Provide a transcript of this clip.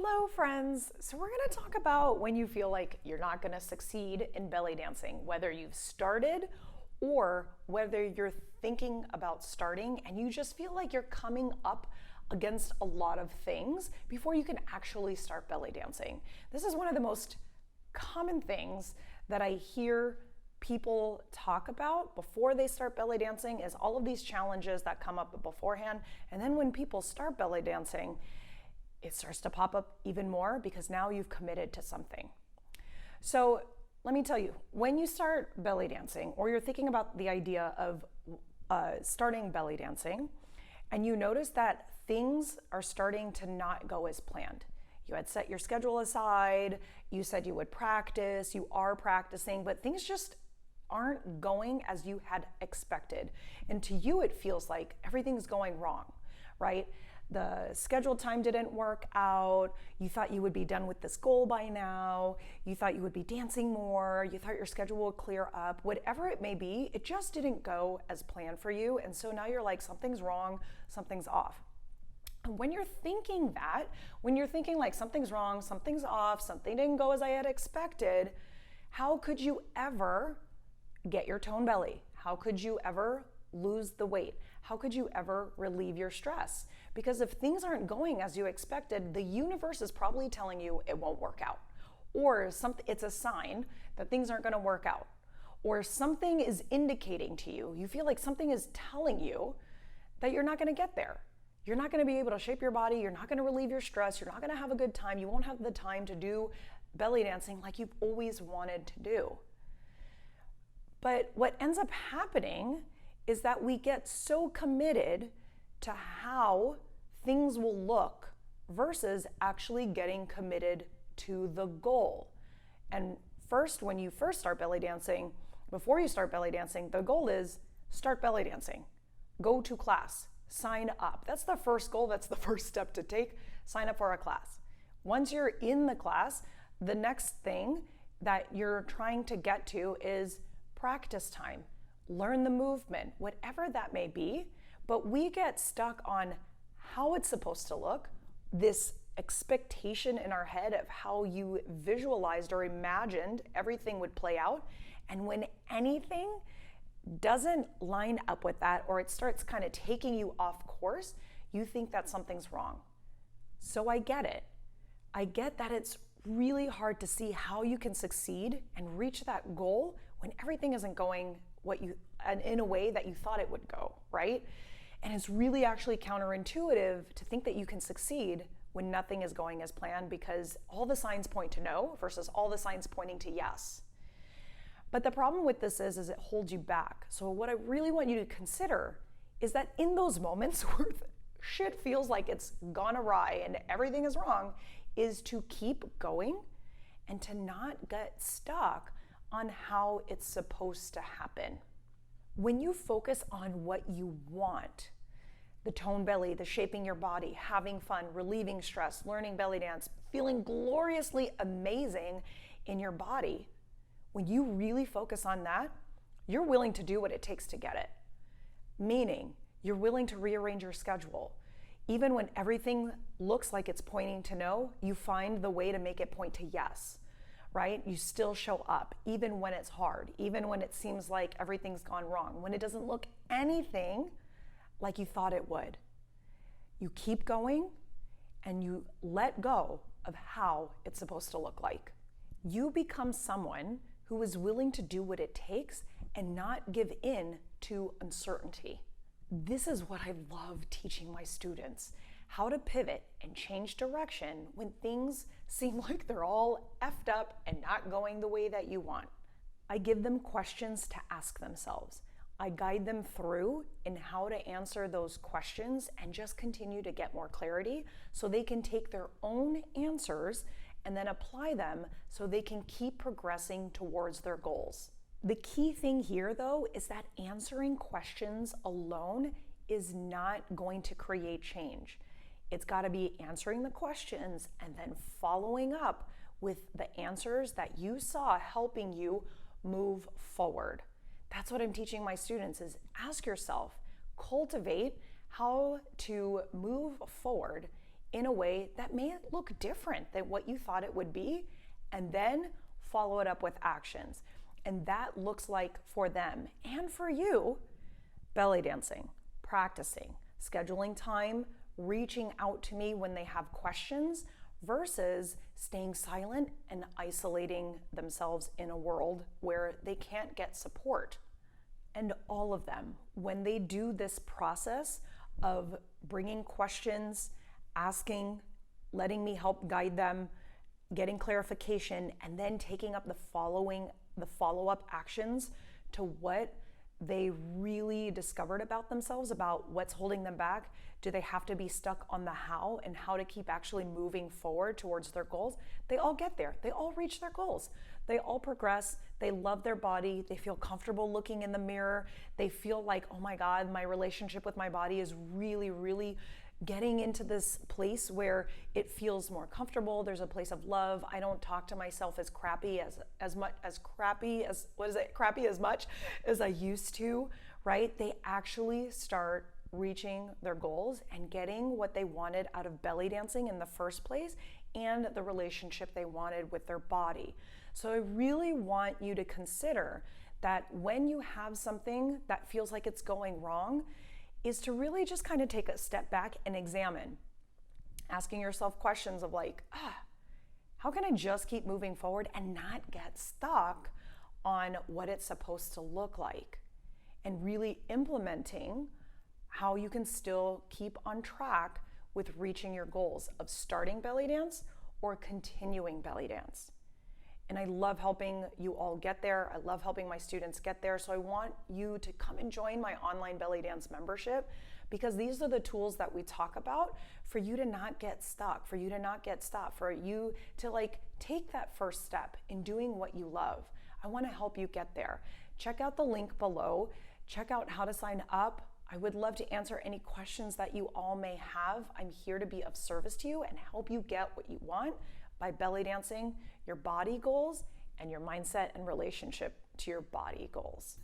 Hello friends! So we're going to talk about when you feel like you're not going to succeed in belly dancing, whether you've started or whether you're thinking about starting and you just feel like you're coming up against a lot of things before you can actually start belly dancing. This is one of the most common things that I hear people talk about before they start belly dancing is all of these challenges that come up beforehand, and then when people start belly dancing, it starts to pop up even more because now you've committed to something. So let me tell you, when you start belly dancing or you're thinking about the idea of starting belly dancing and you notice that things are starting to not go as planned. You had set your schedule aside, you said you would practice, you are practicing, but things just aren't going as you had expected. And to you, it feels like everything's going wrong, right? The scheduled time didn't work out. You thought you would be done with this goal by now. You thought you would be dancing more. You thought your schedule would clear up. Whatever it may be, it just didn't go as planned for you. And so now you're like, something's wrong, something's off. And when you're thinking that, when you're thinking like something's wrong, something's off, something didn't go as I had expected, how could you ever get your tone belly? How could you ever lose the weight? How could you ever relieve your stress? Because if things aren't going as you expected, the universe is probably telling you it won't work out. Or it's a sign that things aren't going to work out. Or something is indicating to you, you feel like something is telling you that you're not going to get there. You're not going to be able to shape your body. You're not going to relieve your stress. You're not going to have a good time. You won't have the time to do belly dancing like you've always wanted to do. But what ends up happening is that we get so committed to how things will look versus actually getting committed to the goal. And first, when you first start belly dancing, before you start belly dancing, the goal is start belly dancing. Go to class, sign up. That's the first goal, that's the first step to take, sign up for a class. Once you're in the class, the next thing that you're trying to get to is practice time. Learn the movement, whatever that may be, but we get stuck on how it's supposed to look, this expectation in our head of how you visualized or imagined everything would play out. And when anything doesn't line up with that, or it starts kind of taking you off course, you think that something's wrong. So I get it. I get that it's really hard to see how you can succeed and reach that goal when everything isn't going in a way that you thought it would go, right? And it's really actually counterintuitive to think that you can succeed when nothing is going as planned because all the signs point to no versus all the signs pointing to yes. But the problem with this is it holds you back. So what I really want you to consider is that in those moments where shit feels like it's gone awry and everything is wrong, is to keep going and to not get stuck on how it's supposed to happen. When you focus on what you want, the tone belly, the shaping your body, having fun, relieving stress, learning belly dance, feeling gloriously amazing in your body, when you really focus on that, you're willing to do what it takes to get it. Meaning, you're willing to rearrange your schedule. Even when everything looks like it's pointing to no, you find the way to make it point to yes. Right? You still show up, even when it's hard, even when it seems like everything's gone wrong, when it doesn't look anything like you thought it would. You keep going and you let go of how it's supposed to look like. You become someone who is willing to do what it takes and not give in to uncertainty. This is what I love teaching my students. How to pivot and change direction when things seem like they're all effed up and not going the way that you want. I give them questions to ask themselves. I guide them through in how to answer those questions and just continue to get more clarity so they can take their own answers and then apply them so they can keep progressing towards their goals. The key thing here, though, is that answering questions alone is not going to create change. It's got to be answering the questions and then following up with the answers that you saw helping you move forward. That's what I'm teaching my students is ask yourself, cultivate how to move forward in a way that may look different than what you thought it would be, and then follow it up with actions. And that looks like for them and for you, belly dancing, practicing, scheduling time, reaching out to me when they have questions, versus staying silent and isolating themselves in a world where they can't get support. And all of them, when they do this process of bringing questions, asking, letting me help guide them, getting clarification, and then taking up the follow-up actions to what they really discovered about themselves, about what's holding them back. Do they have to be stuck on the how and how to keep actually moving forward towards their goals? They all get there. They all reach their goals. They all progress. They love their body. They feel comfortable looking in the mirror. They feel like, oh my God, my relationship with my body is really, really getting into this place where it feels more comfortable. There's a place of love. I don't talk to myself as crappy as much as I used to, right? They actually start reaching their goals and getting what they wanted out of belly dancing in the first place and the relationship they wanted with their body. So I really want you to consider that when you have something that feels like it's going wrong, is to really just kind of take a step back and examine, asking yourself questions of like, how can I just keep moving forward and not get stuck on what it's supposed to look like? And really implementing how you can still keep on track with reaching your goals of starting belly dance or continuing belly dance. And I love helping you all get there. I love helping my students get there. So I want you to come and join my online belly dance membership, because these are the tools that we talk about for you to not get stuck, for you to not get stopped, for you to like take that first step in doing what you love. I want to help you get there. Check out the link below. Check out how to sign up. I would love to answer any questions that you all may have. I'm here to be of service to you and help you get what you want by belly dancing your body goals and your mindset and relationship to your body goals.